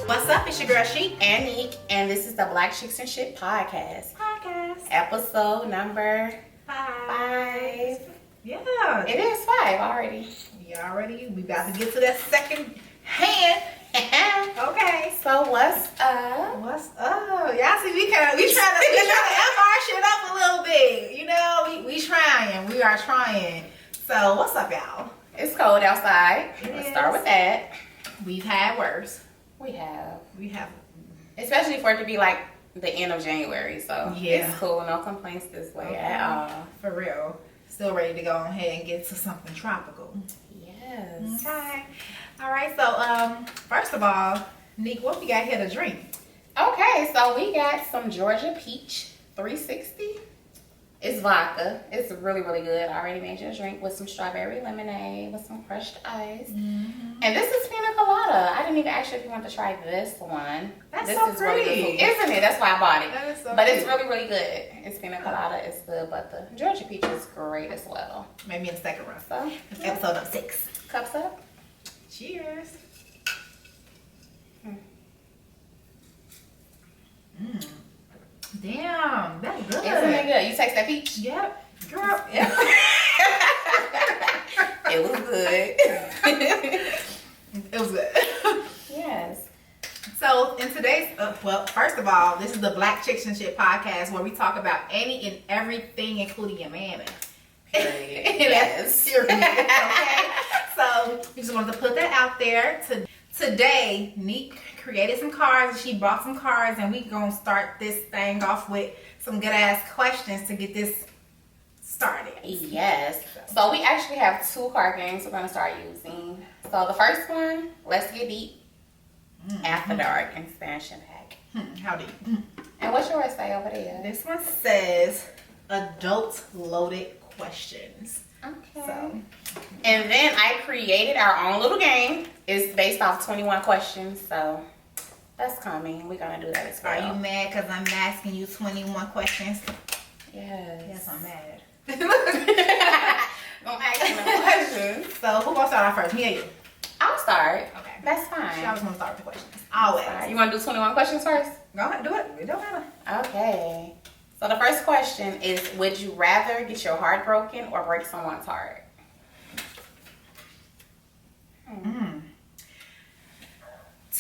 What's up? It's your girl She and Nick, and this is the Black Chicks and Shit podcast. Episode number 5. Yeah, it is 5 already. We about to get to that second hand. Okay. So what's up? What's up? Y'all see, we trying to amp our shit up a little bit. You know, we trying. We are trying. So what's up, y'all? It's cold outside. Let's start with that. We've had worse. We have. Especially for it to be like the end of January. So yeah, it's cool. No complaints this way at all. For real. Still ready to go ahead and get to something tropical. Yes. Okay. All right. So, first of all, Nick, what we got here to drink? Okay, so we got some Georgia Peach 360. It's vodka. It's really, really good. I already made you a drink with some strawberry lemonade with some crushed ice. Mm-hmm. And this is pina colada. I didn't even ask you if you want to try this one. This is pretty. Really good, isn't it? That's why I bought it. That is so but cute. It's really, really good. It's pina colada. It's good, but the Georgia Peach is great as well. Maybe in the second round. So, episode of 6. Cups up. Cheers. Damn, that's good. Isn't it good? You taste that peach? Yep. Girl. Yep. It was good. It was good. Yes. So in today's, well, first of all, this is the Black Chicks and Shit podcast where we talk about any and everything, including your mammy. Yes. Serious. Okay. So we just wanted to put that out there. Today, Neek created some cards. She bought some cards, and we gonna start this thing off with some good ass questions to get this started. Yes. So we actually have 2 card games we're gonna start using. So the first one, Let's Get Deep. After Dark expansion pack. How deep? And what's yours say over there? This one says adult loaded questions. Okay. So, and then I created our own little game. It's based off 21 questions, so that's coming. We're gonna do that as well. Are you mad because I'm asking you 21 questions? Yes. Yes, I'm mad. Don't ask me no questions. So who gonna start off first? Me or you? I'll start. Okay. That's fine. She always want to start with the questions. Always. You want to do 21 questions first? Go ahead, do it. It don't matter. Okay. So the first question is, would you rather get your heart broken or break someone's heart?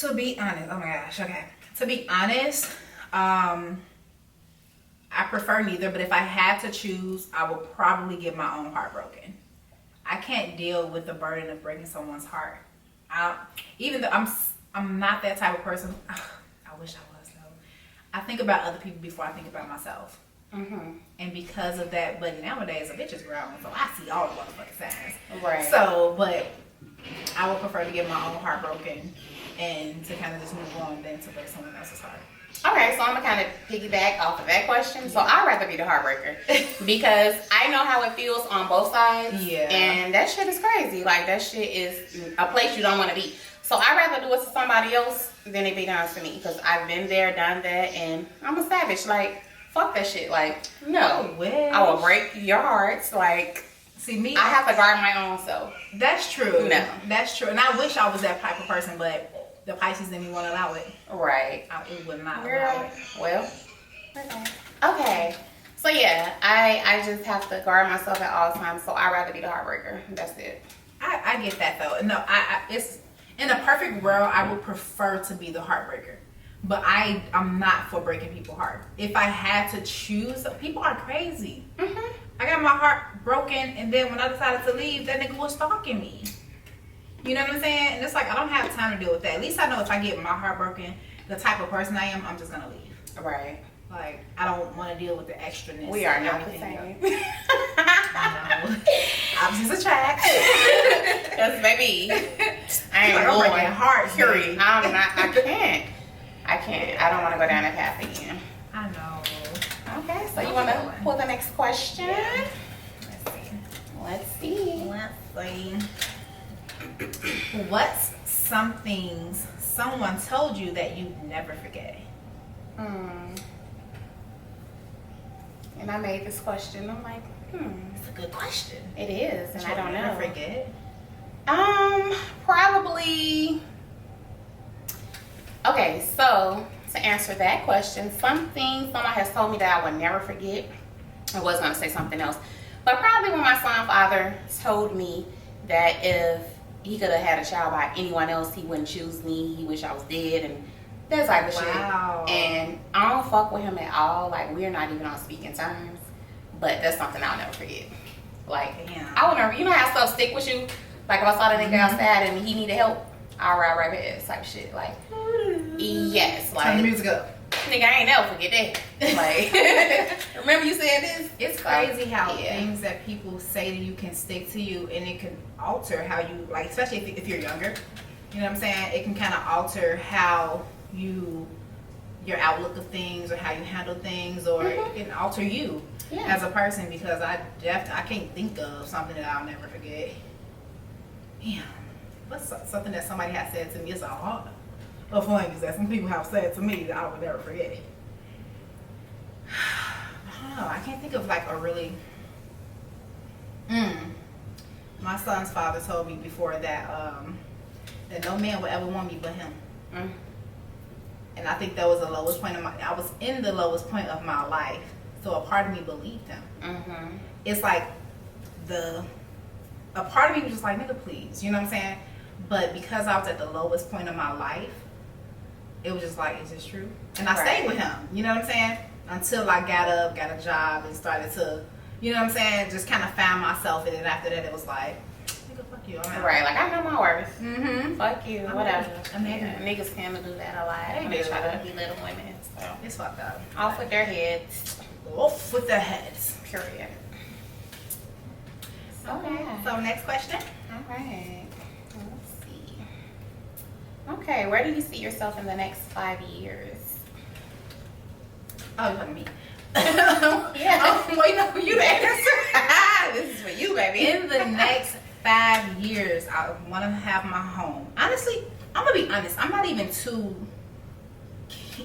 To be honest, oh my gosh, okay. To be honest, I prefer neither, but if I had to choose, I would probably get my own heart broken. I can't deal with the burden of breaking someone's heart. Even though I'm not that type of person. I wish I was though. I think about other people before I think about myself. Mm-hmm. And because of that, but nowadays a bitch is grown, so I see all the motherfucking signs. Right. So, but I would prefer to get my own heart broken and to kind of just move on than to break someone else's heart. Okay, so I'm gonna kind of piggyback off of that question. So I'd rather be the heartbreaker because I know how it feels on both sides. Yeah. And that shit is crazy. Like, that shit is a place you don't want to be. So I'd rather do it to somebody else than it be done to me because I've been there, done that, and I'm a savage. Like, fuck that shit. Like, no. I will break your hearts. Like, see me, I have to guard my own self. That's true. No. That's true. And I wish I was that type of person, but the Pisces in me won't allow it. Right. It would not allow it. Well, okay. So yeah, I just have to guard myself at all times. So I'd rather be the heartbreaker. That's it. I get that though. No, it's in a perfect world, I would prefer to be the heartbreaker. But I'm not for breaking people's heart. If I had to choose, people are crazy. Mm-hmm. I got my heart broken, and then when I decided to leave, that nigga was stalking me. You know what I'm saying? And it's like, I don't have time to deal with that. At least I know if I get my heart broken, the type of person I am, I'm just gonna leave. Right. Like, I don't want to deal with the extraness. We are not the same. Opposites attract. Yes, baby. I ain't breaking hearts. Period. I can't. I don't want to go down that path again. I know. Okay, so you want to pull the next question? Yeah. Let's see. What's something someone told you that you never forget? And I made this question. I'm like, It's a good question. It is, and I don't know. Never forget. Probably. Okay, Okay, so to answer that question, something someone has told me that I would never forget. I was going to say something else, but probably when my son's father told me that if he could have had a child by anyone else, he wouldn't choose me. He wish I was dead and that type of shit. And I don't fuck with him at all. Like, we're not even on speaking terms. But that's something I'll never forget. Like, damn. I would never, you know how stuff stick with you? Like, if I saw that nigga outside and he needed help, I'll ride right past type shit. Like, yes. Like, turn the music up. Nigga, I ain't never forget that. Like, remember you said this? It's crazy how things that people say to you can stick to you, and it can alter how you, like, especially if you're younger. You know what I'm saying? It can kind of alter how your outlook of things, or how you handle things, or it can alter you as a person. Because I can't think of something that I'll never forget. Damn, what's something that somebody has said to me? It's a hard of things that some people have said to me that I would never forget. I don't know. I can't think of like a really. My son's father told me before that that no man would ever want me but him. And I think that was the lowest point of I was in the lowest point of my life, so a part of me believed him. It's like a part of me was just like, nigga, please, you know what I'm saying? But because I was at the lowest point of my life, it was just like, is this true? And I stayed with him, you know what I'm saying? Until I got up, got a job, and started to, you know what I'm saying, just kind of found myself. And then after that, it was like, nigga, fuck you, I'm out. Right, like, I know my worth. Fuck you, whatever. Niggas can do that a lot. They try to belittle women, so. It's fucked up. Off with their heads. Off with their heads. Period. Okay, so next question. All right. Let's see. Okay, where do you see yourself in the next 5 years? Oh, you're talking to me. Yeah. Wait, no, you the answer. This is for you, baby. In the next 5 years, I want to have my home. Honestly, I'm going to be honest.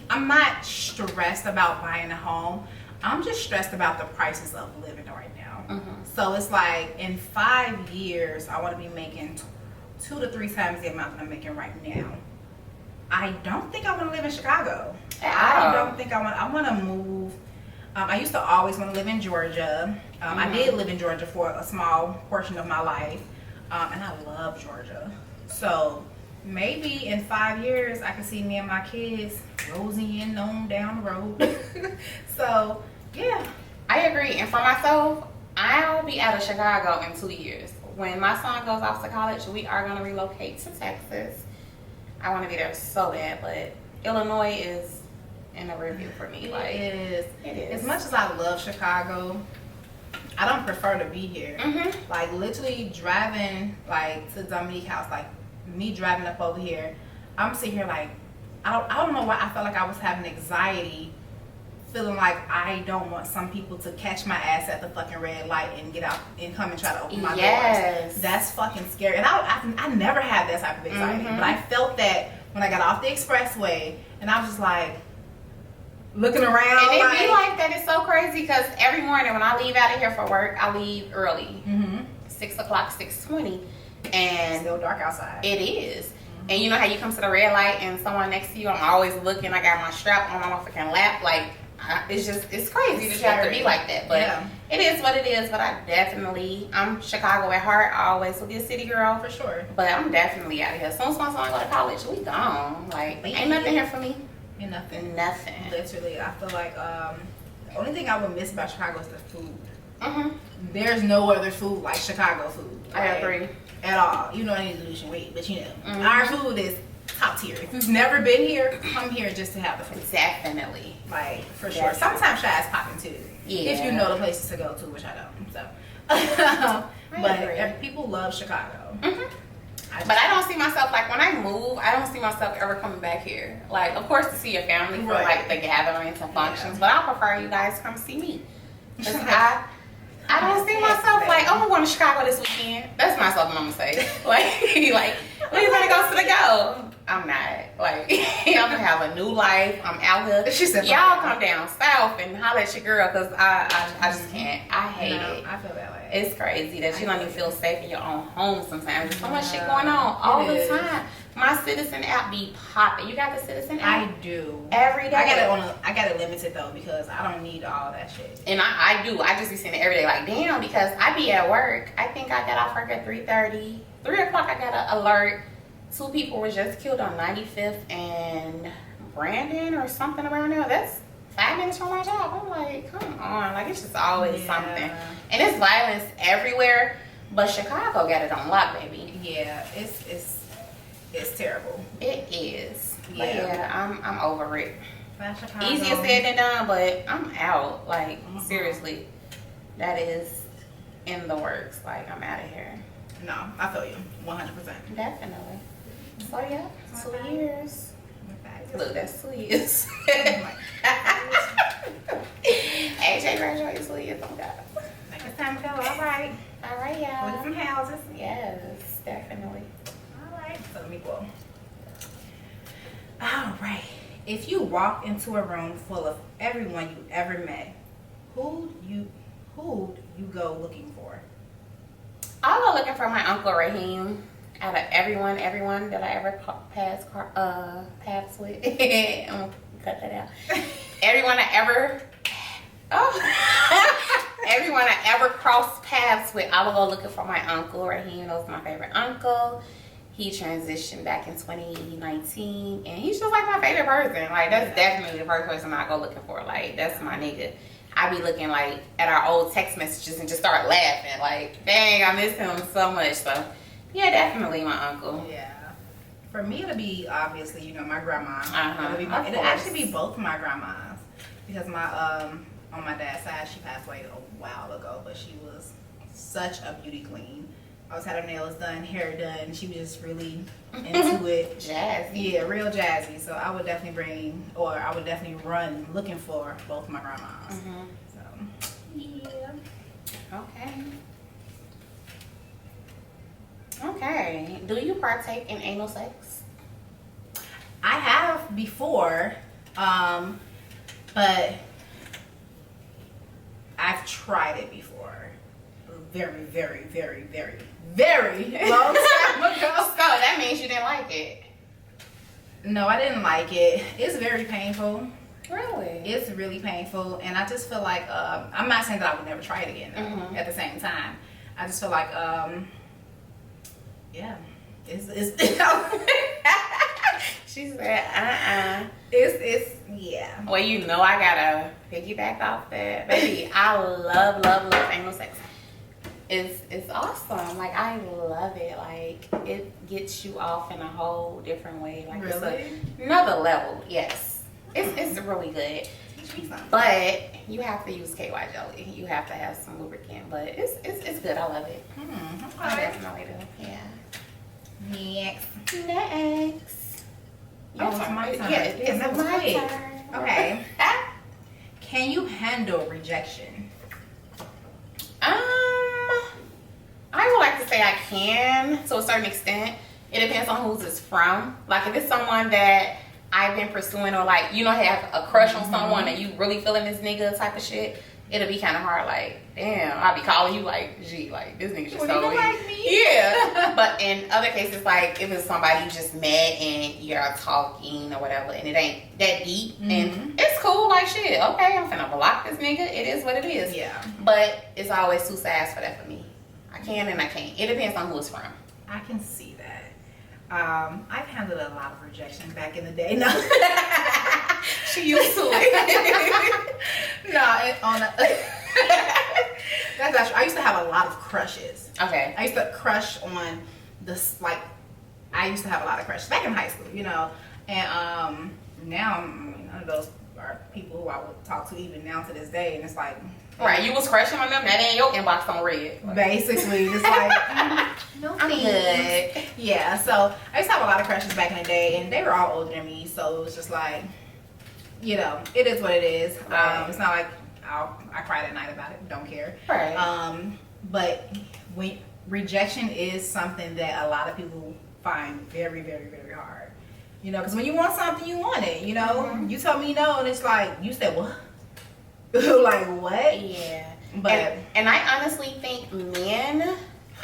I'm not stressed about buying a home. I'm just stressed about the prices of living right now. So it's like in 5 years, I want to be making 2 to 3 times the amount that I'm making right now. I don't think I want to live in Chicago. I don't think I want to move. I used to always want to live in Georgia. I did live in Georgia for a small portion of my life. And I love Georgia. So maybe in 5 years, I can see me and my kids rosieing on down the road. So, yeah. I agree. And for myself, I'll be out of Chicago in 2 years. When my son goes off to college, we are going to relocate to Texas. I want to be there so bad, but Illinois is in the review for me. Like, it is. As much as I love Chicago, I don't prefer to be here. Like, literally driving, like, to Dominique house, like, me driving up over here, I'm sitting here like, I don't know why I felt like I was having anxiety, feeling like I don't want some people to catch my ass at the fucking red light and get out and come and try to open my doors. That's fucking scary. And I never had that type of anxiety, but I felt that when I got off the expressway, and I was just like looking around. And it be like that. It's so crazy because every morning when I leave out of here for work, I leave early, 6 o'clock, 6:20, and it's still dark outside. It is. And you know how you come to the red light and someone next to you, I'm always looking. I got my strap on my motherfucking lap, like. It's crazy that you have to be like that, but it is what it is. But I'm Chicago at heart. I always will be a city girl for sure. But I'm definitely out of here. As soon as my son go to college, we gone. Like, ain't nothing here for me. Ain't nothing. Literally, I feel like the only thing I would miss about Chicago is the food. There's no other food like Chicago food. I agree. At all. You know, I need to lose some weight, but you know, our food is top tier. If you've never been here, come here just to have the food. Definitely. Like, for sure. Sometimes Shy is popping too. Yeah. If you know the places to go to, which I don't. So, but people love Chicago. But I don't see myself, like, when I move, I don't see myself ever coming back here. Like, of course, to see your family for, like, the gatherings and functions. But I prefer you guys come see me. Because I don't see myself like, oh, I'm going to Chicago this weekend. That's not something I'm going to say. Like, we're going to go to the go. I'm not. Like, I'm going to have a new life. I'm out here. She said, y'all come down south and holler at your girl because I just can't. I hate it. I feel that way. It's crazy that you don't even feel safe in your own home sometimes. There's so much shit going on all the time. My Citizen app be popping. You got the Citizen app? I do. Every day. I got it limited though because I don't need all that shit. And I do. I just be seeing it every day. Like, damn, because I be at work. I think I got off work at 3:30. 3 o'clock I got an alert. 2 people were just killed on 95th and Brandon or something around there. That's 5 minutes from my job. I'm like, come on. Like, it's just always something. And it's violence everywhere. But Chicago got it on lock, baby. Yeah, it's terrible. It is. But yeah, I'm over it. Chicago. Easier said than done, but I'm out. Like, seriously. That is in the works. Like, I'm out of here. No, I feel you. 100%. Definitely. So yeah, 2 years. Okay. Look, that's 2 years. AJ graduated 2 years. Oh God. Think it's time to go. All right. All right, y'all. Look at some houses. Yes, definitely. All right. So let me go. All right. If you walk into a room full of everyone you ever met, who'd you go looking for? I'll go looking for my Uncle Raheem. Out of everyone that I ever paths with. I'm gonna cut that out. Everyone I ever crossed paths with, I will go looking for my Uncle Raheem. That was my favorite uncle. He transitioned back in 2019, and he's just like my favorite person. Like, that's definitely the first person I go looking for. Like, that's my nigga. I be looking like at our old text messages and just start laughing. Like, dang, I miss him so much. So, yeah, definitely my uncle. Yeah. For me, it'll be obviously, my grandma. It'll actually be both my grandmas because my on my dad's side, she passed away a while ago, but she was such a beauty queen. Always had her nails done, hair done. She was just really into it. Jazzy. Yeah, real jazzy. So I would definitely run looking for both my grandmas. So, yeah. Okay. Do you partake in anal sex? I have before, but I've tried it before. Very, very, very, very, very long time ago. So that means you didn't like it. No, I didn't like it. It's very painful. Really? It's really painful, and I just feel like I'm not saying that I would never try it again. Though, at the same time, I just feel like yeah, it's She said, It's yeah. Well, I gotta piggyback off that, baby. I love anal sex. It's awesome. Like, I love it. Like, it gets you off in a whole different way. Like, really? It's another level. Yes, it's really good. But you have to use KY jelly. You have to have some lubricant. But it's good. I love it. I definitely do. Yeah. Next. Oh, it's my turn. Yeah, it's my turn. Okay. Can you handle rejection? I would like to say I can to a certain extent. It depends on who's it's from. Like, if it's someone that I've been pursuing, or like, have a crush on someone and you really feeling this nigga type of shit, it'll be kind of hard. Like, damn, I'll be calling you like, gee, like, this nigga just so like me. Yeah. But in other cases, like, if it's somebody you just met and you're talking or whatever, and it ain't that deep, and it's cool, like, shit, okay, I'm finna block this nigga. It is what it is. Yeah. But it's always two sides for that for me. I can and I can't. It depends on who it's from. I can see that. I've handled a lot of rejection back in the day. No. She used to it. That's not true. I used to have a lot of crushes. Okay. I used to crush on this, like, I used to have a lot of crushes back in high school, and now none of those are people who I would talk to even now to this day, and it's like, right, you was crushing on them, that ain't your inbox on red. Basically, it's like, no I'm thanks. good. Yeah, so I used to have a lot of crushes back in the day, and they were all older than me, so it was just like, it is what it is. Right. It's not like I cried at night about it, don't care. Right. But when rejection is something that a lot of people find very, very, very hard. Because when you want something, you want it. You tell me no, and it's like, you said what? Like, what? Yeah. But and I honestly think men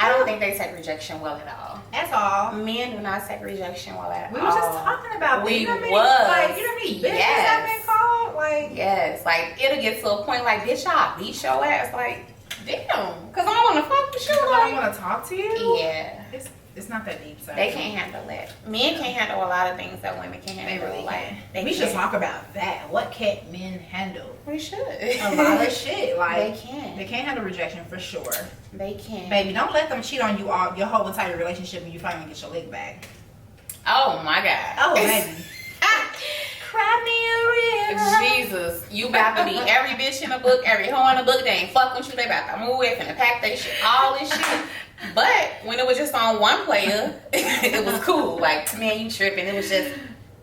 I don't think they take rejection well at all. That's all. Men do not take rejection well at all. We were just talking about we you know what I mean? was. Like, you know what I mean? Bitches Yes. have been called. Like, yes, like it'll get to a point like, bitch, y'all beat your ass. Like, damn, because I want to fuck with you. I don't Like, want to talk to you. yeah. It's not that deep, so They can't handle it. Men can't handle a lot of things that women can They handle. really can. They We should can't. talk about that. What can't men handle? We should. A lot of shit. Like They can. They can't handle rejection for sure. They can. Baby, don't let them cheat on you all your whole entire relationship when you finally get your leg back. Oh my God. Oh baby. Cry me a river. Jesus, you about to be every bitch in the book, every hoe in the book. They ain't fuck with you. They about to move away, finna pack they shit, all this shit. But when it was just on one player, it was cool. Like, man, you tripping. It was just,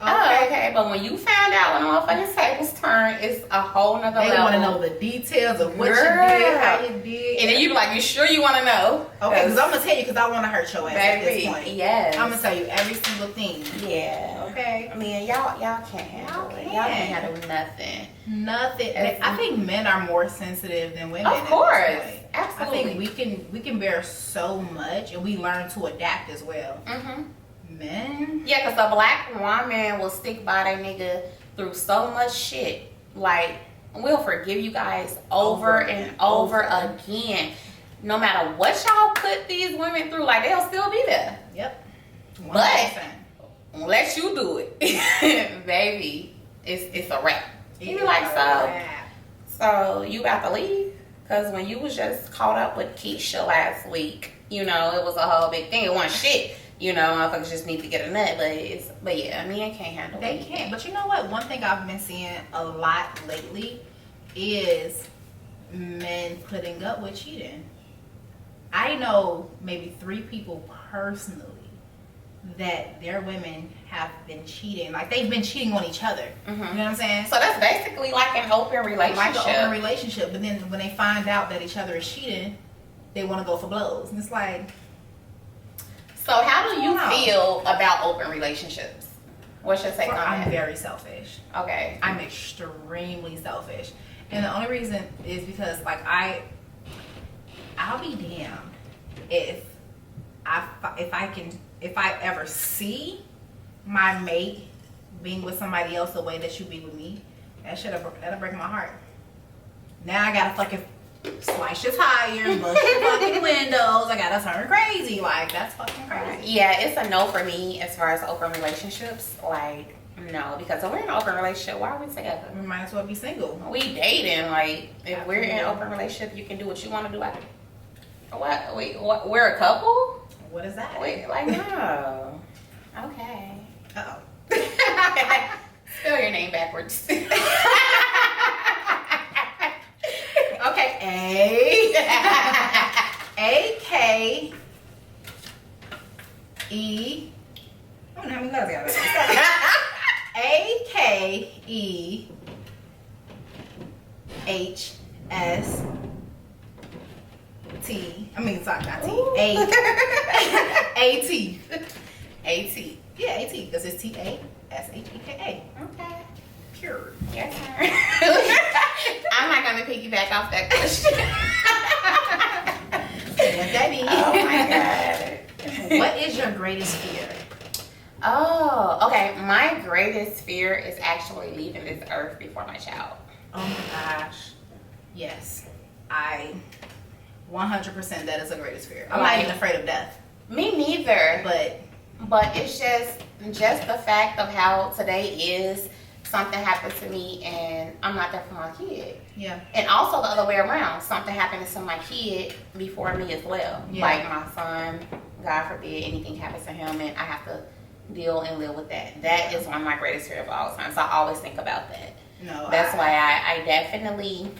okay. But when you found out when the motherfucking tables turn, it's a whole nother They level. want to know the details of what Girl. you did, how you did. And then you be like, you sure you want to know? Okay, because I'm going to tell you because I want to hurt your ass at this Baby, point. yes. I'm going to tell you every single thing. Yeah. Okay? I mean, y'all can't handle it. Y'all can't handle nothing. Nothing. I think men are more sensitive than women. Of at this course. point. Absolutely. I think we can bear so much and we learn to adapt as well. Mm-hmm. Men? Yeah, because a black woman will stick by their nigga through so much shit. Like, we'll forgive you guys over and over again. No matter what y'all put these women through, like, they'll still be there. Yep. 100%. But unless you do it, baby, it's a wrap. You be like, so you about to leave? Because when you was just caught up with Keisha last week, you know, it was a whole big thing. It wasn't shit. You know, motherfuckers just need to get a nut. But yeah, men can't handle it. They can't. But you know what? One thing I've been seeing a lot lately is men putting up with cheating. I know maybe 3 people personally that their women have been cheating. Like, they've been cheating on each other. Mm-hmm. You know what I'm saying? So that's basically like an open relationship. Like an open relationship. But then when they find out that each other is cheating, they want to go for blows. And it's like... So how do you feel about open relationships? What's your take on that? I'm very selfish. Okay. I'm extremely selfish. And the only reason is because, like, I'll be damned if I ever see my mate being with somebody else the way that you be with me. That'll break my heart. Now I gotta fucking slice your tires, bust your fucking windows. I gotta turn crazy. Like, that's fucking crazy. Yeah, it's a no for me as far as open relationships. Like, no, because if we're in an open relationship, why are we together? We might as well be single. We dating. Like, if we're in an open relationship, you can do what you want to do. What? Wait, what? We're a couple? What is that? Wait, like, no. Okay. Uh-oh. Spell your name backwards. Okay, A-K-E. I don't know how many letters I got. A-K-E-H-S-T. I mean, sorry, not T. A-T. A-T. Yeah, A-T, because it's T-A-S-H-E-K-A. Okay. Pure. Your turn. I'm not going to piggyback off that question. Daddy. Oh my God. What is your greatest fear? Oh, okay. My greatest fear is actually leaving this earth before my child. Oh my gosh. Yes. 100% that is the greatest fear. I'm not even afraid of death. Me neither. But it's just the fact of how today is. Something happened to me and I'm not there for my kid. yeah. And also the other way around. Something happened to my kid before me as well. Yeah. Like my son, God forbid, anything happens to him and I have to deal and live with that. That is one of my greatest fears of all time. So I always think about that. No. That's why I definitely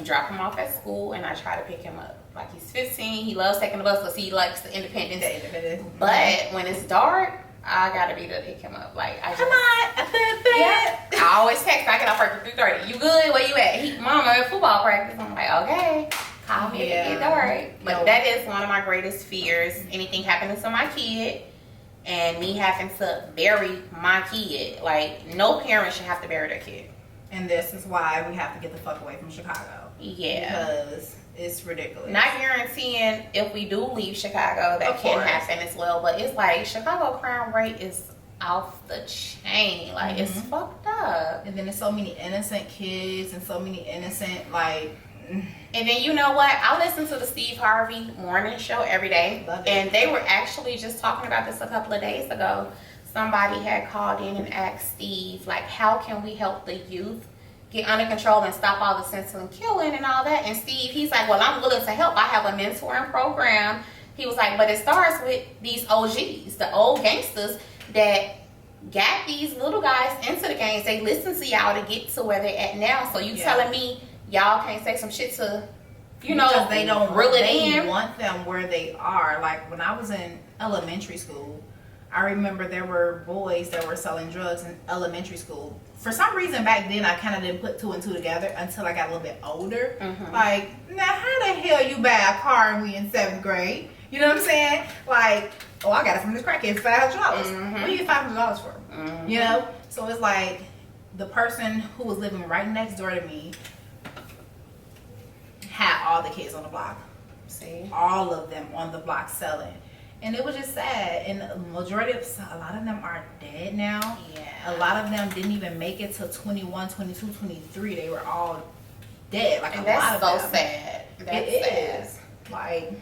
drop him off at school and I try to pick him up. Like, he's 15, he loves taking the bus because he likes the independence. But when it's dark, I gotta be there to pick him up. Like, Come on. Yeah. I always text. I get off work at 3:30. You good? Where you at? Mom, I'm at football practice. I'm like, okay. Call me if you get dark. But that is one of my greatest fears. Anything happening to my kid and me having to bury my kid. Like, no parent should have to bury their kid. And this is why we have to get the fuck away from Chicago. Yeah. Because it's ridiculous. Not guaranteeing if we do leave Chicago that can happen as well. But it's like Chicago crime rate is off the chain. Like, it's fucked up. And then there's so many innocent kids and so many innocent, like... And then you know what? I listen to the Steve Harvey morning show every day. Love it. And they were actually just talking about this a couple of days ago. Somebody had called in and asked Steve, like, how can we help the youth get under control and stop all the senseless killing and all that? And Steve, he's like, well, I'm willing to help. I have a mentoring program. He was like, but it starts with these OGs, the old gangsters that got these little guys into the gangs. They listen to y'all to get to where they're at now. So you telling me y'all can't say some shit to, you know, because they don't reel it they in? want them where they are. Like, when I was in elementary school, I remember there were boys that were selling drugs in elementary school. For some reason back then, I kind of didn't put two and two together until I got a little bit older. Like, now how the hell you buy a car and we in 7th grade? You know what I'm saying? Like, oh, I got it from this crackhead, $500. What do you get $500 for? You know? So it's like the person who was living right next door to me had all the kids on the block. See? All of them on the block selling. And it was just sad. And the majority of, a lot of them are dead now. Yeah. A lot of them didn't even make it to 21, 22, 23. They were all dead. Like, And a lot that's of so them. sad. That's It sad. is. Like,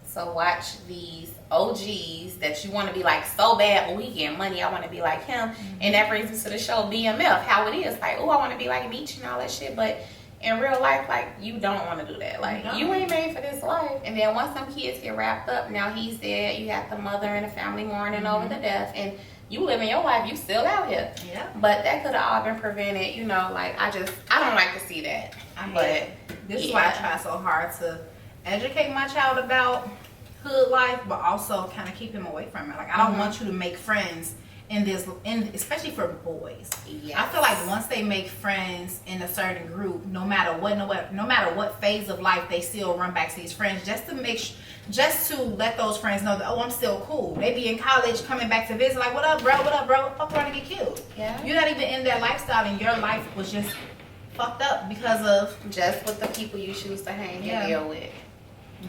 so watch these OGs that you want to be like so bad, but we get money, I want to be like him. And that brings us to the show BMF, how it is. Like, oh, I want to be like Meech and all that shit. But in real life, like, you don't want to do that. Like, you ain't made for this life. And then once some kids get wrapped up, now he's dead. You got the mother and the family mourning over the death. And you living your life, you still out here. Yeah. But that could have all been prevented, you know. Like, I don't like to see that. This is why I try so hard to educate my child about hood life, but also kind of keep him away from it. Like, I don't want you to make friends in this, especially for boys. Yes. I feel like once they make friends in a certain group, no matter what phase of life, they still run back to these friends just to let those friends know that, oh, I'm still cool. They be in college coming back to visit, like, what up, bro? Fuck around and get killed. Yeah. You're not even in that lifestyle, and your life was just fucked up because of just with the people you choose to hang and deal with.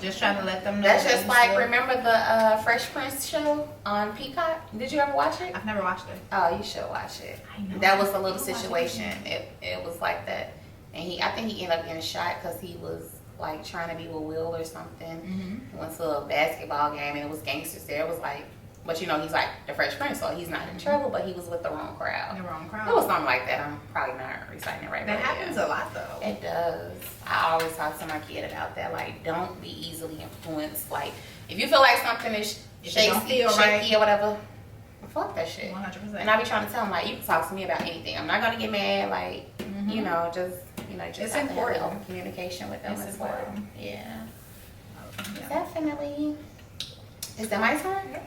Just trying to let them know. That's just like, remember the Fresh Prince show on Peacock? Did you ever watch it? I've never watched it. Oh, you should watch it. I know. That was a little situation. It was like that. And I think he ended up getting shot because he was like trying to be with Will or something. Went to a basketball game and it was gangsters there. It was like, but you know, he's like the Fresh Prince, so he's not in trouble, but he was with the wrong crowd. The wrong crowd. It was something like that. I'm probably not reciting it right now. That happens a lot though. It does. I always talk to my kid about that. Like, don't be easily influenced. Like, if you feel like something is shaky or whatever, fuck that shit. 100%. And I be trying to tell him, like, you can talk to me about anything. I'm not gonna get mad. Like, you know, just it's have important. to have open communication with them as well. Yeah. Yeah. Definitely. Is that my turn? Yeah.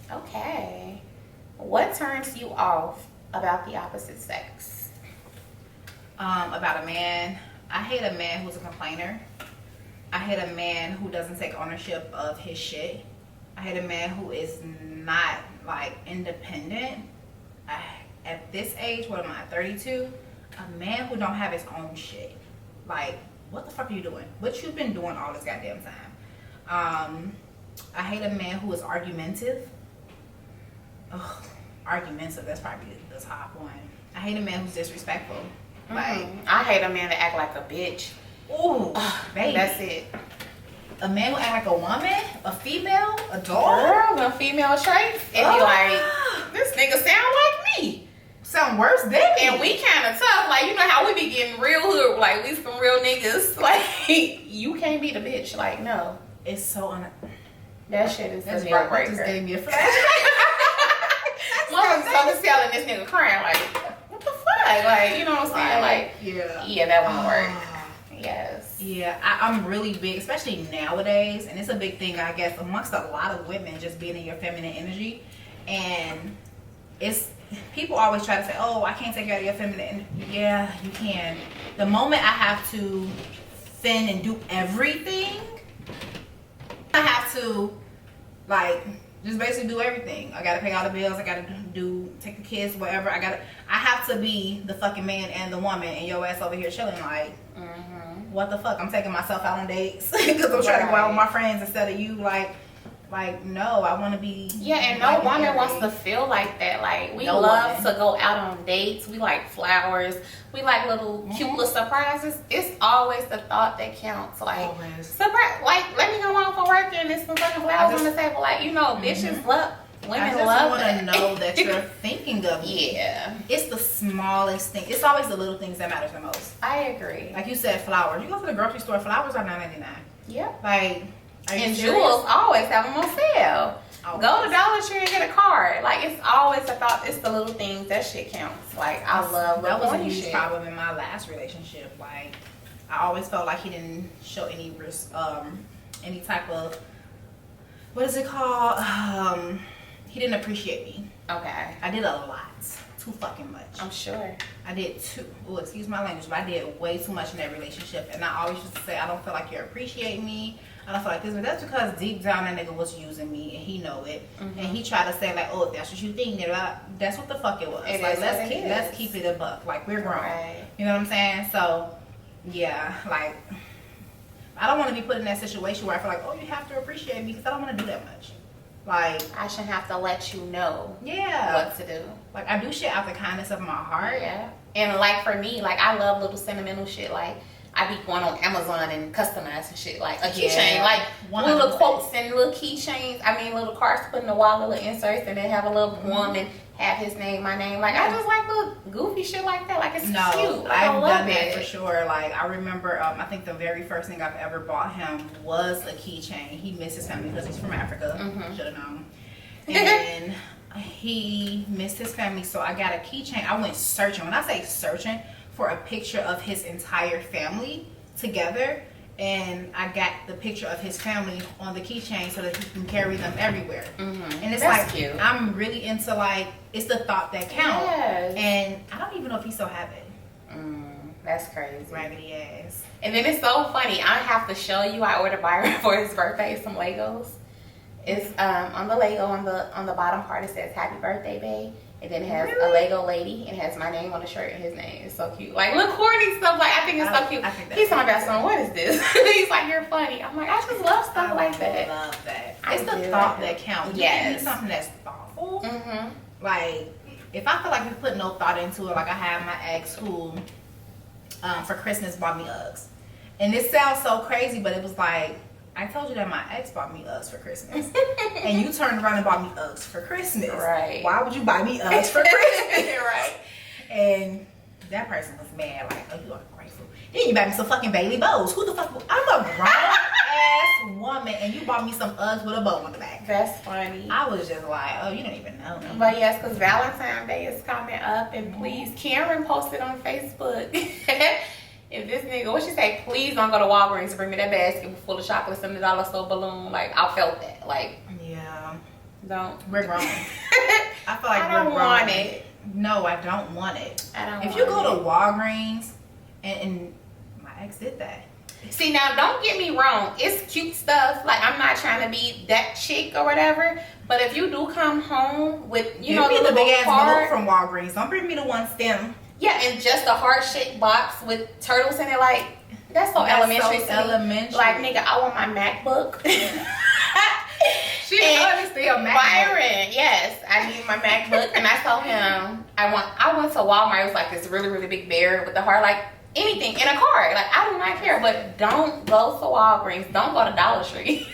Okay. What turns you off about the opposite sex? About a man. I hate a man who's a complainer. I hate a man who doesn't take ownership of his shit. I hate a man who is not, like, independent. At this age, what am I, 32? A man who don't have his own shit. Like, what the fuck are you doing? What you been doing all this goddamn time? I hate a man who is argumentative. Ugh, argumentative, that's probably the top one. I hate a man who's disrespectful. Like, I hate a man that act like a bitch. ooh, baby. That's it. A man who act like a woman, a female, a dog. Girl, the female traits, it be like, this nigga sound like me. Sound worse than me. And we kind of tough. Like, you know how we be getting real hood, like, we some real niggas. Like, you can't be the bitch. Like, no. It's so That shit is That's the right. deal That breaker. just gave me a flash. Mother's so selling this nigga crying, like, what the fuck? Like, you know what I'm saying? Like, yeah, that won't work. Yes. Yeah, I'm really big, especially nowadays, and it's a big thing, I guess, amongst a lot of women, just being in your feminine energy. And it's, people always try to say, oh, I can't take care of your feminine energy. Yeah, you can. The moment I have to fend and do everything, I have to, like, Just basically do everything. I gotta pay all the bills. I gotta take the kids, whatever. I have to be the fucking man and the woman, and your ass over here chilling like, what the fuck? I'm taking myself out on dates because I'm trying to go out with my friends instead of you. Like no, I want to be. Yeah, and no woman wants to feel like that. Like we love to go out on dates. We like flowers. We like little cute little surprises. It's always the thought that counts. Like surprise. Like let me go on for work and there's some fucking flowers on the table. Like bitches love. Women love I just want to know that you're thinking of me. Yeah. It's the smallest thing. It's always the little things that matters the most. I agree. Like you said, flowers. You go to the grocery store, flowers are $9.99. Yep. Like, and jewels always have them on sale. Always. Go to Dollar Tree and get a card. Like, it's always a thought. It's the little things. That shit counts. Like, I love that was a huge huge problem in my last relationship. Like, I always felt like he didn't show any type of, what is it called? He didn't appreciate me. Okay. I did a lot. Too fucking much. I'm sure. I did excuse my language, but I did way too much in that relationship. And I always used to say, I don't feel like you're appreciating me. I don't feel like this. But that's because deep down that nigga was using me and he know it. And he tried to say like, oh, if that's what you think, that's what the fuck it was. Like let's keep it a buck. Like we're grown. Right. You know what I'm saying? So yeah, like I don't want to be put in that situation where I feel like, oh, you have to appreciate me because I don't want to do that much. Like I shouldn't have to let you know what to do. Like I do shit out the kindness of my heart. Yeah. And like for me, like I love little sentimental shit. Like I be going on Amazon and customizing shit. Like a keychain. Like little quotes and little keychains. I mean little cards to put in the wall, little inserts, and then have a little poem and have his name, my name. Like I just like little goofy shit like that. Like it's cute. Like, I've done that for sure. Like I remember, I think the very first thing I've ever bought him was a keychain. He missed his family because he's from Africa. Should have known. And he missed his family, so I got a keychain. I went searching. When I say searching, for a picture of his entire family together. And I got the picture of his family on the keychain so that he can carry them everywhere. And it's that's like, cute. I'm really into like, it's the thought that counts. Yes. And I don't even know if he still have it. That's crazy. Raggedy ass. And then it's so funny. I have to show you. I ordered Byron for his birthday some Legos. It's on the Lego on the bottom part it says "Happy Birthday, Babe." And then it has a Lego lady and it has my name on the shirt and his name. It's so cute. Like, look, corny stuff. Like, I think it's so cute. He's talking about something. What is this? He's like, you're funny. I'm like, I just love stuff like that. I love that. It's the thought that counts. Yes. You need something that's thoughtful. Like, if I feel like you put no thought into it, like I had my ex who, for Christmas, bought me Uggs. And it sounds so crazy, but it was like, I told you that my ex bought me Uggs for Christmas. And you turned around and bought me Uggs for Christmas. Right. Why would you buy me Uggs for Christmas? Right. And that person was mad, like, oh, you are grateful. Then you bought me some fucking Bailey bows. Who the fuck? I'm a grown-ass woman, and you bought me some Uggs with a bow on the back. That's funny. I was just like, oh, you don't even know me. But yes, because Valentine's Day is coming up, and please, Karen posted on Facebook. If this nigga, what she say, please don't go to Walgreens to bring me that basket full of chocolates and the dollar store balloon. Like, I felt that. Like, yeah. Don't. We're grown. I feel like I don't want it. No, I don't want it. I don't if you go to Walgreens, and my ex did that. See, now, don't get me wrong. It's cute stuff. Like, I'm not trying to be that chick or whatever. But if you do come home with, you know, the big ass balloon from Walgreens. Don't bring me the one stem. Yeah, and just a heart-shaped box with turtles in it, like, that's so elementary. So elementary. Like, nigga, I want my MacBook. She honestly a MacBook. Byron, yes, I need my MacBook. And I told him, I went to Walmart. It was like this really, really big bear with the heart, like, anything in a card. Like, I do not care, but don't go to Walgreens. Don't go to Dollar Tree.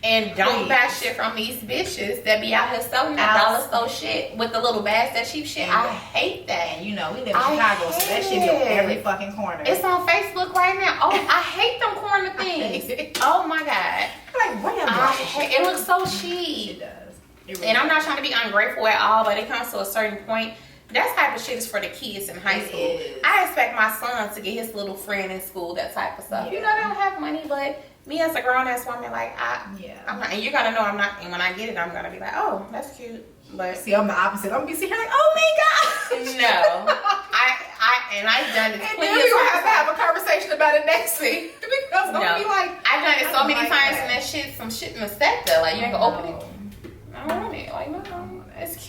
And don't buy shit from these bitches that be out here selling that dollar store shit with the little bags, that cheap shit. I hate that. And you know, we live in Chicago, so that shit be on every fucking corner. It's on Facebook right now. Oh, I hate them corner things. Oh my God. Like, what it looks so cheap. It does. It really and I'm not trying to be ungrateful at all, but it comes to a certain point. That type of shit is for the kids in high school. I expect my son to get his little friend in school, that type of stuff. Yeah. You know, they don't have money, but me as a grown ass woman, like I'm not, and you're gonna know I'm not. And when I get it, I'm gonna be like, oh, that's cute. But see, I'm the opposite. I'm gonna be sitting here like, oh my God. No, I've done it. And then we gonna have to have a conversation about it next week because I'm gonna be like, I've done it so many times, and that shit, some shit in the sector. Like you ain't gonna open it.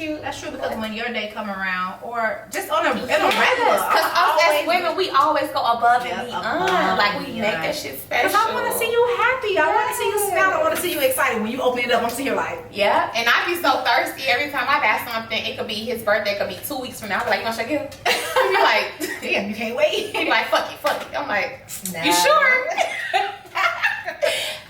cute. That's true, because when your day come around, or just on a, in a regular, Because us as women, we always go above and beyond. Like, we make that shit special. Because I want to see you happy. I want to see you smile. I want to see you excited. When you open it up, I want to see your life. Yeah, and I be so thirsty every time I buy something. It could be his birthday. It could be 2 weeks from now. I'm like, you gonna show a gift? He be like, damn, you can't wait. He be like, fuck it. I'm like, nah. You sure?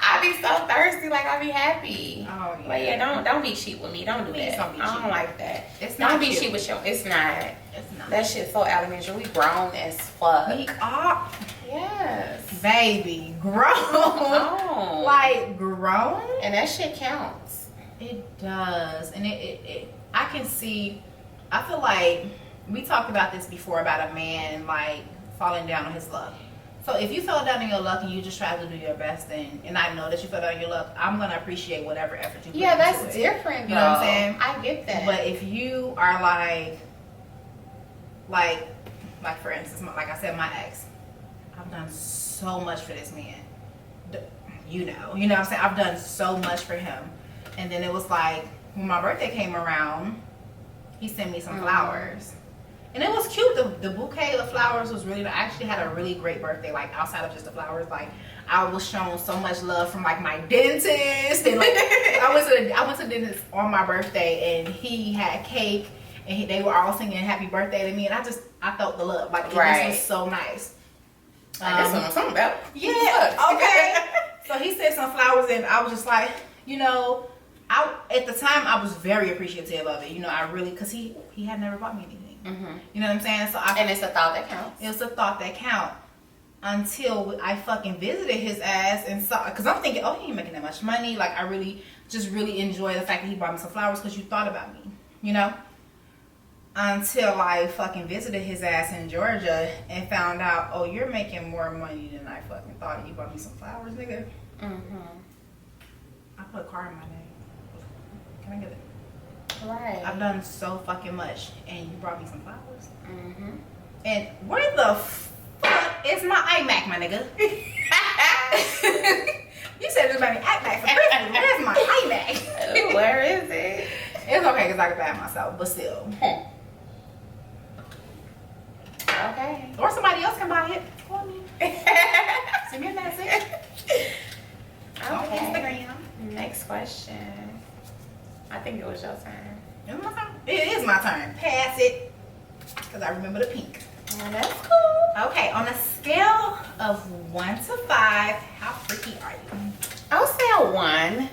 I be so thirsty, like I be happy. Oh yeah. But yeah, don't be cheap with me. Don't do Please that. don't be I cheap. don't like that. It's not Don't be cute. cheap with your. It's not. It's not. That shit's so elementary. We grown as fuck. We are, Yes. baby, grown. Oh. Like grown. And that shit counts. It does, and it I can see. I feel like we talked about this before about a man like falling down on his luck. So if you fell down on your luck and you just try to do your best, and I know that you fell down on your luck, I'm gonna appreciate whatever effort you put Yeah, into that's it. different. You know what I'm saying? I get that. But if you are like for instance, like I said, my ex, I've done so much for this man. You know what I'm saying? I've done so much for him, and then it was like when my birthday came around, he sent me some flowers. And it was cute. The bouquet of flowers was really, I actually had a really great birthday, like outside of just the flowers. Like I was shown so much love from like my dentist, and like I went to the dentist on my birthday, and he had cake, and they were all singing happy birthday to me, and I felt the love. Like it just was so nice. I guess what I'm talking about. Yeah. Okay. So he sent some flowers, and I was just like, at the time I was very appreciative of it. I really, because he had never bought me anything. Mm-hmm. You know what I'm saying? So and it's a thought that counts. It was a thought that count until I fucking visited his ass and saw, because I'm thinking, oh, he ain't making that much money. Like I really enjoy the fact that he bought me some flowers because you thought about me, Until I fucking visited his ass in Georgia and found out, oh, you're making more money than I fucking thought. You bought me some flowers, nigga. Mm-hmm. I put a car in my name. Can I get it? Right. I've done so fucking much, and you brought me some flowers. Mm-hmm. And where the fuck is my iMac, my nigga? You said there's my iMac for Christmas. Where's my iMac? Where is it? It's okay because I can buy it myself, but still. Okay. Or somebody else can buy it. Call me. Send me a message. On Instagram. Next question. I think it was your turn. Is my turn? It is my turn. Pass it. Because I remember the pink. Oh, that's cool. Okay, on a scale of 1 to 5, how freaky are you? I'll say a 1.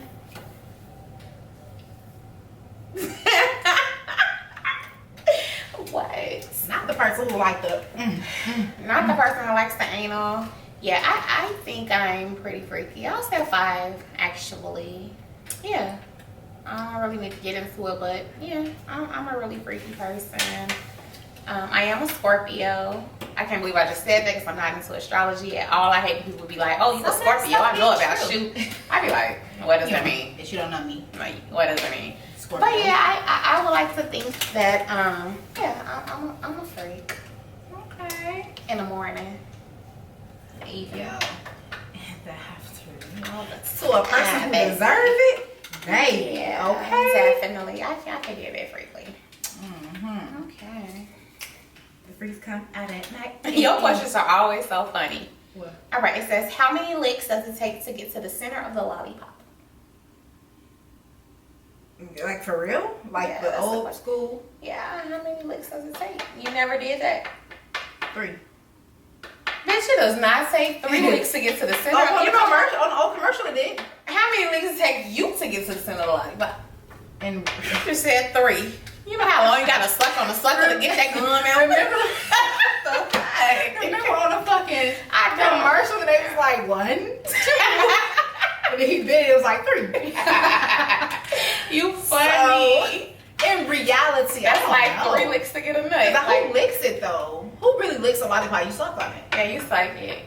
What? Not the person who like the Not the person who likes the anal. Yeah, I think I'm pretty freaky. I'll say a 5, actually. Yeah. I don't really need to get into it, but yeah, I'm a really freaky person. I am a Scorpio. I can't believe I just said that because I'm not into astrology at all. I hate people would be like, oh, you a Scorpio. I know about you. I'd be like, what does that mean? If you don't know me. Like, what does that mean? Scorpio. But yeah, I would like to think that, yeah, I'm a freak. Okay. In the morning. Even. Yo. And the have to. All the To a person who deserves it? Baby. Yeah, Okay. definitely. I can be a bit freaky. Mm-hmm. Okay. The freaks come out at night. Your questions are always so funny. What? All right, it says, how many licks does it take to get to the center of the lollipop? Like for real? Like Yeah, the that's the old question. school? Yeah, how many licks does it take? You never did that? 3. Bitch, it does not take 3 licks to get to the center. On the old commercial it did. How many licks does it take you to get to the center of the lollipop? And You said 3. You know how long you gotta suck on the sucker to get that gum out? remember Remember? on the fucking I don't. commercial that they was like 1, 2. And then he bit it was like 3. You funny. So, in reality, That's I like don't know. 3 licks to get a nut. Like, Like, who licks it though? Who really licks a lollipop? You suck on it. yeah, you suck it.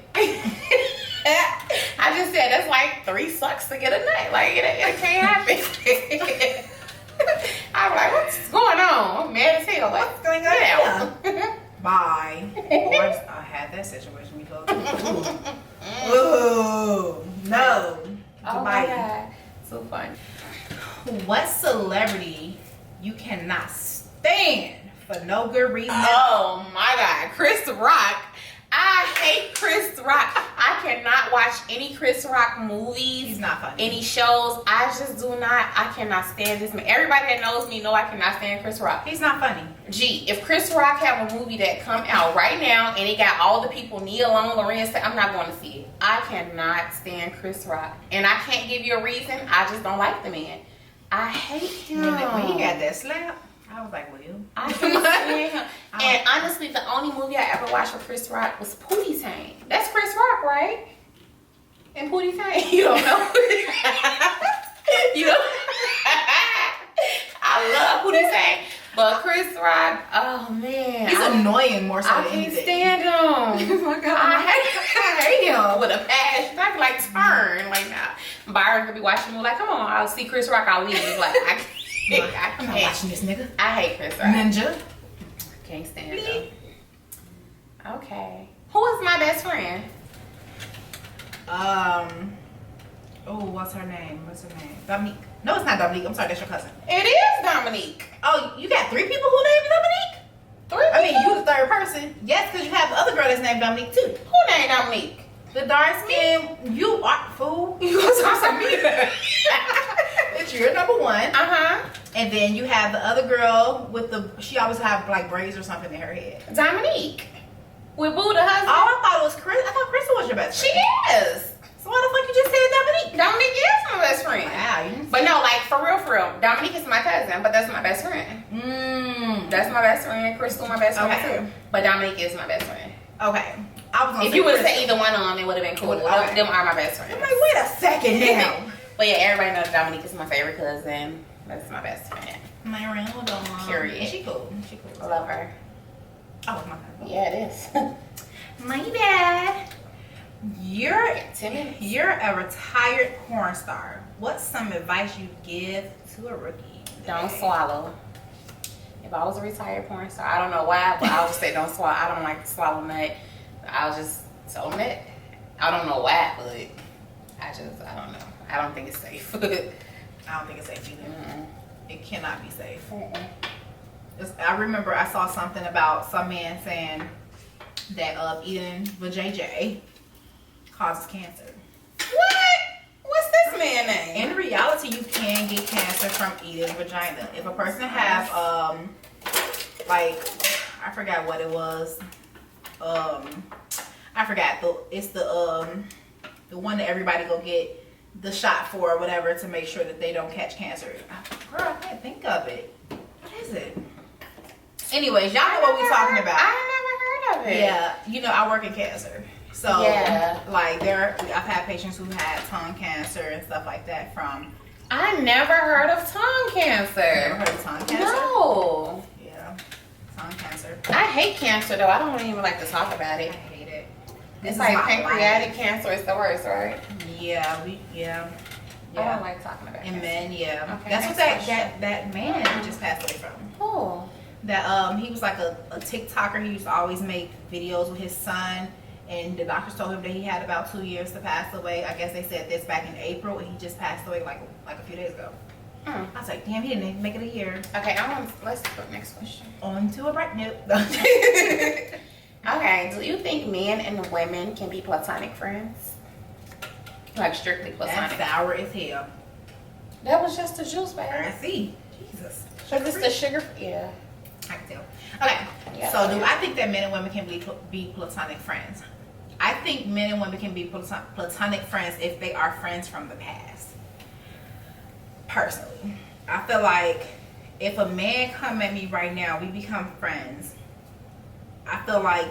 I just said that's like 3 sucks to get a nut. Like it can't happen. I'm like, what's going on? I'm mad as hell. Like, What's going on here? Bye. I had that situation before. Ooh, no. Oh my Goodbye. god, so fun. What celebrity you cannot stand for no good reason. Oh my God, Chris Rock. I hate Chris Rock. I cannot watch any Chris Rock movies. He's not funny. Any shows. I just do not. I cannot stand this man. Everybody that knows me know I cannot stand Chris Rock. He's not funny. Gee, if Chris Rock have a movie that come out right now and it got all the people, Nia Long, Lorenz, I'm not going to see it. I cannot stand Chris Rock. And I can't give you a reason. I just don't like the man. I hate him. When he got that slap, I was like, Will. I can't stand him. And honestly, the only movie I ever watched with Chris Rock was Pootie Tang. That's Chris Rock, right? And Pootie Tang. You don't know? You know? I love Pootie Tang. But Chris Rock, oh man. He's annoying more so I than can't anything. stand him. Oh my God. I hate him with a passion. I can like turn like now. Byron could be watching me like, come on, I'll see Chris Rock, I'll leave. Like I'm not watching this nigga. I hate Chris Rock. Ninja. Can't stand him. Okay. Who is my best friend? Oh, what's her name? Dominique. No, it's not Dominique. I'm sorry, that's your cousin. It is Dominique. Oh, you got 3 people who named Dominique? 3 I mean, people? you the 3rd person. Yes, because you have the other girl that's named Dominique too. Who named Dominique? The dark skin, you are fool. You was also me. It's your number 1. Uh-huh. And then you have the other girl with she always have like braids or something in her head. Dominique. With Boo the husband. Oh, I thought it was Chris. I thought Crystal was your best She friend. is. So why the fuck you just said Dominique? Dominique is my best friend. Wow, you But no, like for real, Dominique is my cousin, but that's my best friend. That's my best friend. Crystal, my best friend too. But Dominique is my best friend. Okay. I was gonna If say you would have Crystal. said either one of them, it would have been cool. Okay. Them are my best friends. I'm like, wait a second now. But yeah, everybody knows Dominique is my favorite cousin. That's my best friend. My hold on. Period. And she cool. I love her. Oh, my God. Yeah, it is. My bad. You're 10 minutes. You're a retired porn star. What's some advice you give to a rookie? Don't swallow. If I was a retired porn star, I don't know why, but I'll just say don't swallow. I don't like to swallow nut. I'll just tell them that. I don't know why, but I don't know. I don't think it's safe. I don't think it's safe either. Mm-mm. It cannot be safe. Mm-mm. I remember I saw something about some man saying that eating vajayjay causes cancer. What? What's this man name? In reality, you can get cancer from eating vagina. If a person has like, I forgot what it was. I forgot. It's the one that everybody go get the shot for or whatever to make sure that they don't catch cancer. Girl, I can't think of it. What is it? Anyways, y'all know what we're talking about. I never heard of it. Yeah, you know, I work in cancer. So, Yeah. like, I've had patients who had tongue cancer and stuff like that from. I never heard of tongue cancer. Never heard of tongue cancer? No. Yeah, tongue cancer. I hate cancer though. I don't even like to talk about I it. hate it. It's This like is my pancreatic life. cancer is the worst, right? Yeah, I don't like talking about And it. men, yeah. Okay, That's what next that man just passed away from. Cool. That he was like a TikToker. He used to always make videos with his son, and the doctors told him that he had about 2 years to pass away. I guess they said this back in April, and he just passed away like a few days ago. I was like, damn, he didn't even make it a year. Okay, let's go next question. On to a bright note. Okay, do you think men and women can be platonic friends? Like strictly platonic? That's sour as hell. That was just the juice, I baby. see. Jesus. But it's the sugar, yeah. I can tell. Okay. Yeah. So do I think that men and women can be platonic friends? I think men and women can be platonic friends if they are friends from the past. Personally, I feel like if a man come at me right now, we become friends. I feel like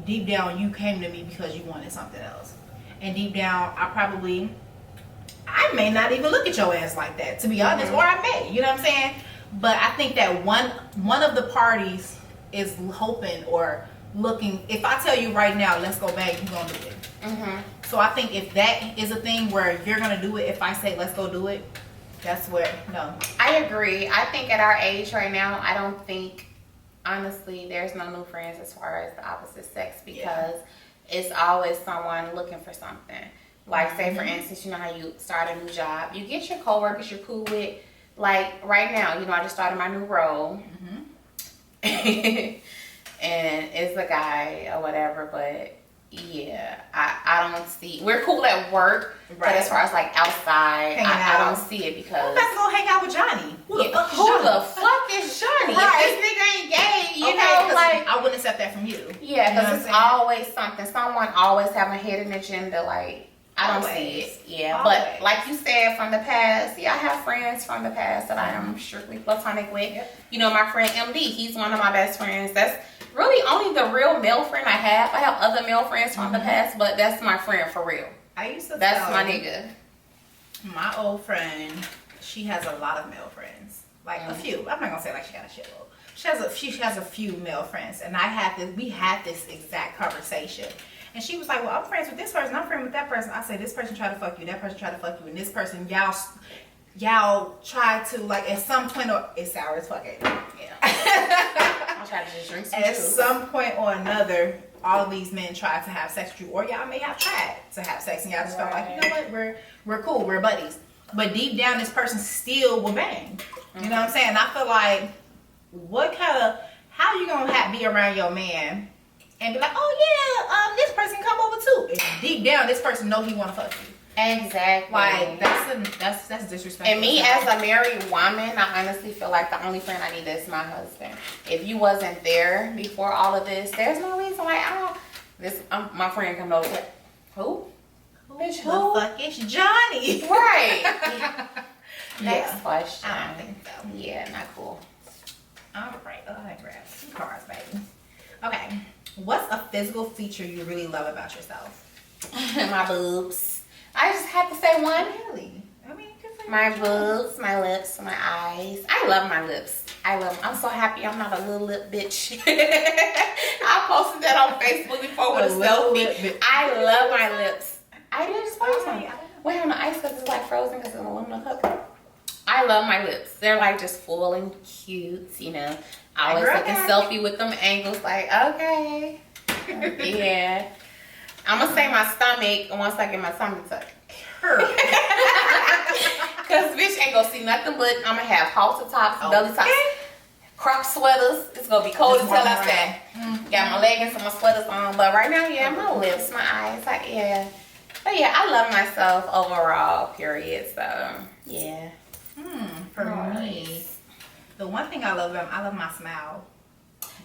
deep down you came to me because you wanted something else, and deep down I may not even look at your ass like that, to be honest, or I may. You know what I'm saying? But I think that one of the parties is hoping or looking. If I tell you right now, let's go bang, you gonna do it. So I think if that is a thing where you're gonna do it, if I say let's go do it, that's where no. I agree. I think at our age right now, I don't think, honestly, there's no new friends as far as the opposite sex because it's always someone looking for something. Like, say, for instance, you know how you start a new job. You get your coworkers you're cool with. like right now, you know, I just started my new role. And it's a guy or whatever, but yeah, I don't see, we're cool at work, but as far as like outside, I don't see it because I'm about to go hang out with Johnny. Who the fuck is Johnny? Right. If this nigga ain't gay, you know, like I wouldn't accept that from you. Yeah, because it's always something. Someone always have a hidden agenda. Like I don't see it. Yeah, but like you said from the past, yeah, I have friends from the past that I am strictly platonic with. You know, my friend MD, he's one of my best friends. That's really only the real male friend I have. I have other male friends from the past, but that's my friend for real. That's my nigga. My old friend, she has a lot of male friends. Like a few. I'm not gonna say like she got a shitload. She has a few male friends, and we had this exact conversation. And she was like, well, I'm friends with this person, I'm friends with that person. I say, this person tried to fuck you, that person tried to fuck you, and this person, y'all try to, like, at some point, or it's sour as fuck. Yeah. I'll try to just drink some At juice. some point or another, all of these men tried to have sex with you, or y'all may have tried to have sex, and y'all just felt like, you know what, we're cool, we're buddies. But deep down, this person still will bang. You know what I'm saying? And I feel like, how you gonna be around your man and be like, oh yeah, this person come over too. And deep down, this person know he wanna fuck you. Exactly. Like that's disrespectful. And me as a married woman, I honestly feel like the only friend I need is my husband. If you wasn't there before all of this, there's no reason like my friend come over. Who? Bitch, who the fuck is Johnny? Right. Next question. I don't think so. Yeah, not cool. All right. Oh, I grabbed some cards, baby. Okay. What's a physical feature you really love about yourself? My boobs. I just have to say one. Really? I mean, good for you. My boobs, my lips, my eyes. I love my lips. I'm so happy I'm not a little lip bitch. I posted that on Facebook before with a selfie. I love my lips. I did just post them. We're on the ice because it's like frozen because it's an aluminum cup. I love my lips. They're like just full and cute, you know. I always take a selfie with them angles like, okay. Yeah. I'm going to say my stomach once I get my stomach tucked. Because bitch ain't going to see nothing but I'm going to have halter tops, belly tops, crop sweaters. It's going to be cold until I say. Got my leggings and my sweaters on. But right now, yeah, my lips, my eyes, like, yeah. But yeah, I love myself overall, period. So, yeah. For me, the one thing I love my smile.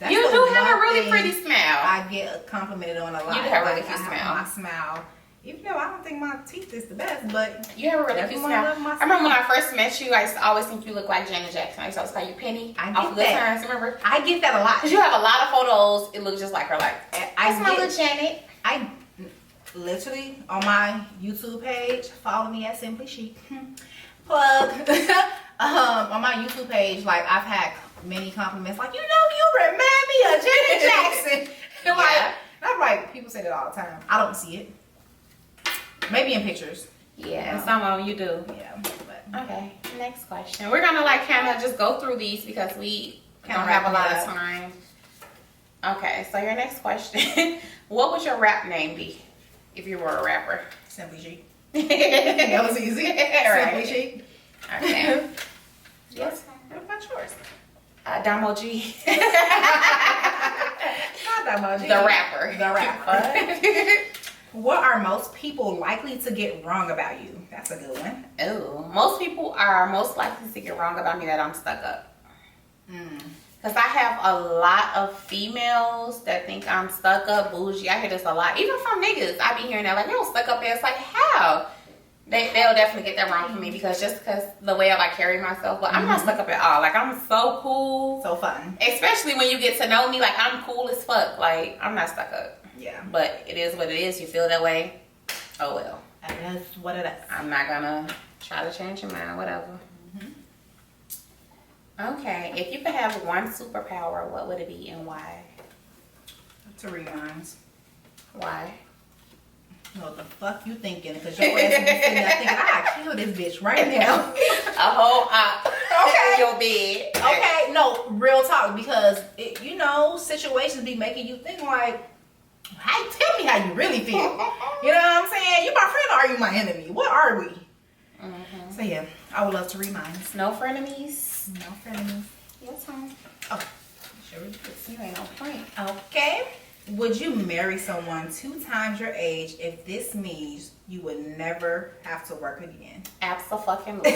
That's you do have a really pretty smile. I get complimented on a lot. You do have a really cute smile. My smile. Even though I don't think my teeth is the best, but you have a really cute smile. I remember when I first met you, I used to always think you looked like Janet Jackson. I used to always call you Penny. I get that. Remember? I get that a lot. Because you have a lot of photos. It looks just like her. Like, that's my little Janet. I literally, on my YouTube page, follow me at Simply Chic. Plug. On my YouTube page, like, I've had many compliments, like, you remind me of Janet Jackson. I'm like, people say that all the time. I don't see it. Maybe in pictures. Yeah, and some of them you do. Yeah. But. Okay, next question. We're gonna like kind of just go through these because we don't have a lot of time. Okay, so your next question. What would your rap name be if you were a rapper? Simply Chic. That was easy. Simply Chic. Okay. Yes. What about yours? Damo G. Not Damo G. The rapper. The rapper. What are most people likely to get wrong about you? That's a good one. Oh, most people are most likely to get wrong about me that I'm stuck up. Because I have a lot of females that think I'm stuck up, bougie. I hear this a lot. Even from niggas, I be hearing that like, yo, stuck up there. It's like, how? They'll definitely get that wrong for me because the way I like carry myself. But I'm not stuck up at all. Like, I'm so cool. So fun. Especially when you get to know me. Like, I'm cool as fuck. Like, I'm not stuck up. Yeah. But it is what it is. You feel that way. Oh, well. That's what it is. I'm not going to try to change your mind. Whatever. Okay. If you could have one superpower, what would it be and why? To rewind. Why? What the fuck you thinking? Because your ass is sitting there thinking, I kill this bitch right now. A whole okay. Your bed. Okay, no, real talk, because situations be making you think like, hey, tell me how you really feel. You know what I'm saying? You my friend or are you my enemy? What are we? So yeah, I would love to read mine. No frenemies. No frenemies. Your turn. Oh, sure we do. You ain't no point. Okay. Would you marry someone 2 times your age if this means you would never have to work again? Absolutely.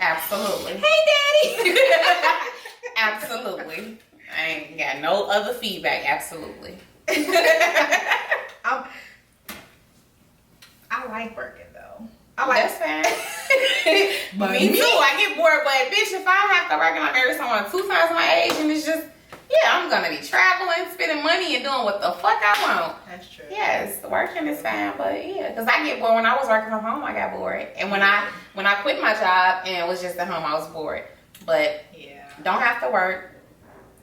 Absolutely. Hey, Daddy. Absolutely. I ain't got no other feedback. Absolutely. I like working though. I like That's fine. But me too. I get bored, but bitch, if I have to work and I marry someone 2 times my age, and it's just, yeah, I'm gonna be traveling, spending money, and doing what the fuck I want. That's true. Yes, working is fine, but yeah, because I get bored. When I was working from home, I got bored, and when I quit my job and was just at home, I was bored. But yeah, don't have to work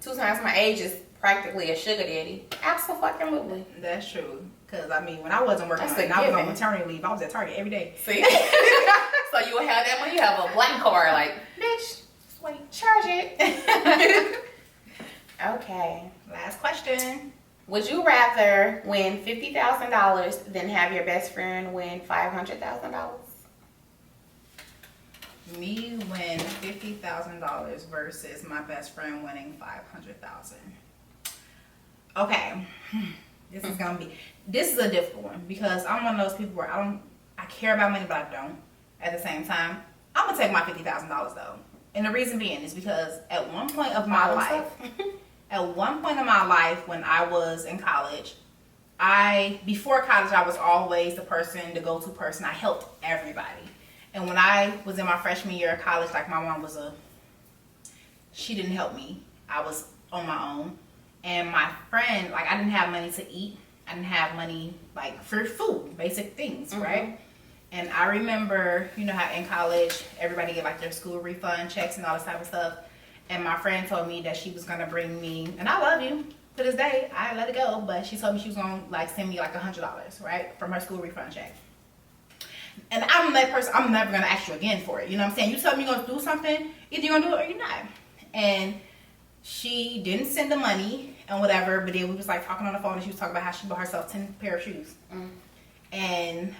2 times my age is practically a sugar daddy. Absolutely. that's true. Cause I mean, when I wasn't working, That's and a I was on given. maternity leave, I was at Target every day. See, so you will have that when you have a blank card, like, bitch, wait, charge it. Okay. Last question. Would you rather win $50,000 than have your best friend win $500,000? Me win $50,000 versus my best friend winning $500,000. Okay, this is a difficult one because I'm one of those people where I care about money, but I don't. At the same time, I'm gonna take my $50,000 though, and the reason being is because at one point of my life, when I was in college, before college I was always the person, the go-to person. I helped everybody. And when I was in my freshman year of college, like my mom she didn't help me. I was on my own. And my friend, like I didn't have money to eat. I didn't have money like for food, basic things, right? And I remember, you know how in college, everybody get like their school refund checks and all this type of stuff. And my friend told me that she was gonna bring me, and I love you to this day, I let it go, but she told me she was gonna like send me like $100, right? From her school refund check. And I'm that person, I'm never going to ask you again for it. You know what I'm saying? You tell me you're going to do something, either you're going to do it or you're not. And she didn't send the money and whatever, but then we was like talking on the phone and she was talking about how she bought herself 10 pair of shoes. And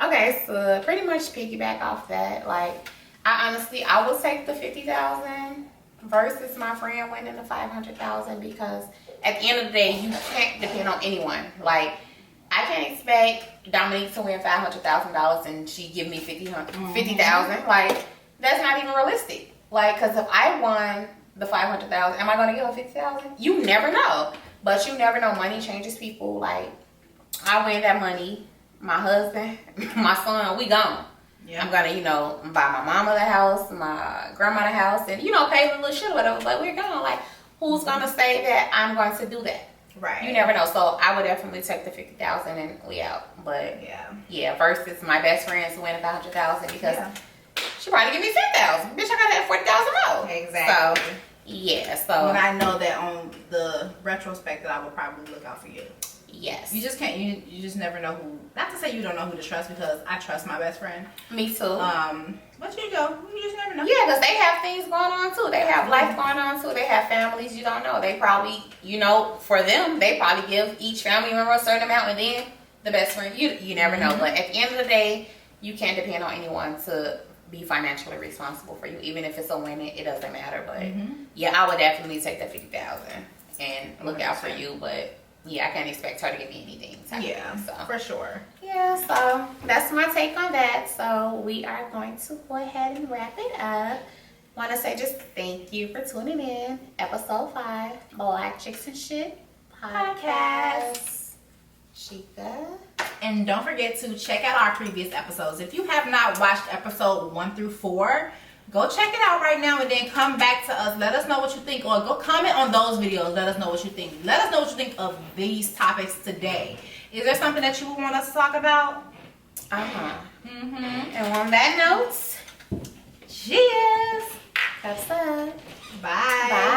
Okay, so pretty much piggyback off that, like, I will take the $50,000 versus my friend winning the $500,000 because at the end of the day, you can't depend on anyone. Like, I can't expect Dominique to win $500,000 and she give me $50,000. Like, that's not even realistic. Like, because if I won the $500,000, am I going to give her $50,000? You never know. But you never know. Money changes people. Like, I win that money. My husband, my son, we gone. Yeah. I'm going to, buy my mama the house, my grandma the house, and, pay the little shit or whatever. But we're gone. Like, who's going to say that I'm going to do that? Right. You never know. So I would definitely take the $50,000 and we out. But yeah, versus my best friend's winning $500,000 because she probably give me $10,000. Bitch, I gotta have $40,000 more. Exactly. So yeah. So when I know that on the retrospect that I would probably look out for you. Yes. You just can't. You just never know who. Not to say you don't know who to trust because I trust my best friend. Me too. But you just never know. Yeah, because they have things going on too. They have life going on too. They have families you don't know. They probably, for them, they probably give each family member a certain amount, and then the best friend, you never know. But at the end of the day, you can't depend on anyone to be financially responsible for you. Even if it's a winning, it doesn't matter. But yeah, I would definitely take the $50,000 and look out for you. But yeah, I can't expect her to give me anything. So. For sure. Yeah, so that's my take on that. So we are going to go ahead and wrap it up. Want to say just thank you for tuning in. Episode 5, Black Chicks and Shit Podcast. Chica. And don't forget to check out our previous episodes. If you have not watched episode 1 through 4, go check it out right now and then come back to us. Let us know what you think, or go comment on those videos. Let us know what you think. Let us know what you think of these topics today. Is there something that you want us to talk about? And on that note, cheers. That's up. Bye. Bye.